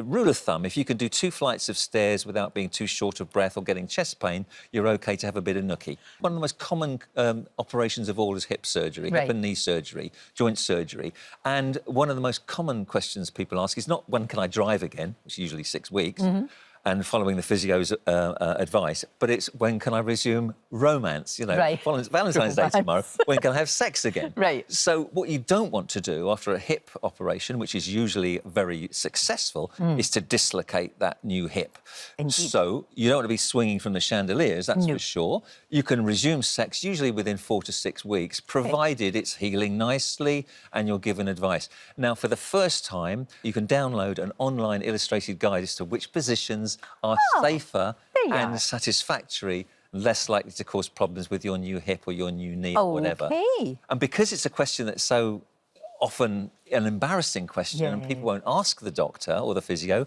rule of thumb, if you can do 2 flights of stairs without being too short of breath or getting chest pain, you're OK to have a bit of nookie. One of the most common operations of all is hip surgery, hip and knee surgery, joint surgery. And one of the most common questions people ask is not when can I drive again, which is usually 6 weeks, and following the physio's advice, but it's when can I resume romance, you know, Valentine's Day tomorrow, when can I have sex again? So what you don't want to do after a hip operation, which is usually very successful, is to dislocate that new hip. So you don't want to be swinging from the chandeliers, that's for sure. You can resume sex usually within 4 to 6 weeks, provided it's healing nicely and you're given advice. Now, for the first time, you can download an online illustrated guide as to which positions are safer and satisfactory, less likely to cause problems with your new hip or your new knee or whatever. And because it's a question that's so often an embarrassing question and people won't ask the doctor or the physio,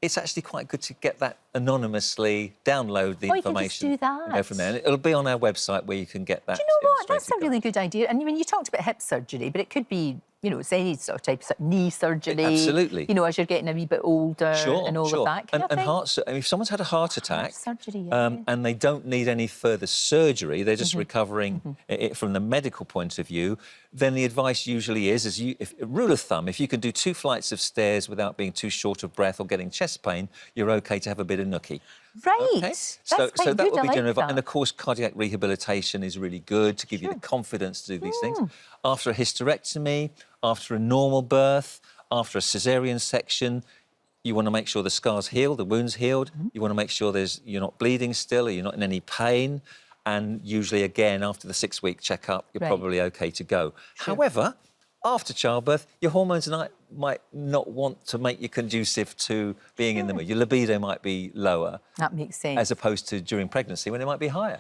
it's actually quite good to get that anonymously, download the information you can just do that. and go from there. And it'll be on our website where you can get that. Do you know what? That's a really good idea. And I mean, you talked about hip surgery, but it could be, you know, it's any sort of type of knee surgery. Absolutely. You know, as you're getting a wee bit older and all of that. And heart, I mean, if someone's had a heart attack surgery, and they don't need any further surgery, they're just recovering it from the medical point of view, then the advice usually is, rule of thumb, if you can do 2 flights of stairs without being too short of breath or getting chest pain, you're OK to have a bit of nookie. So that would be general advice. And of course, cardiac rehabilitation is really good to give you the confidence to do these things. After a hysterectomy, after a normal birth, after a caesarean section, you want to make sure the scar's healed, the wound's healed. You want to make sure you're not bleeding still, or you're not in any pain. And usually, again, after the 6-week checkup, you're probably OK to go. However, after childbirth, your hormones might not want to make you conducive to being in the mood. Your libido might be lower. That makes sense. As opposed to during pregnancy when it might be higher.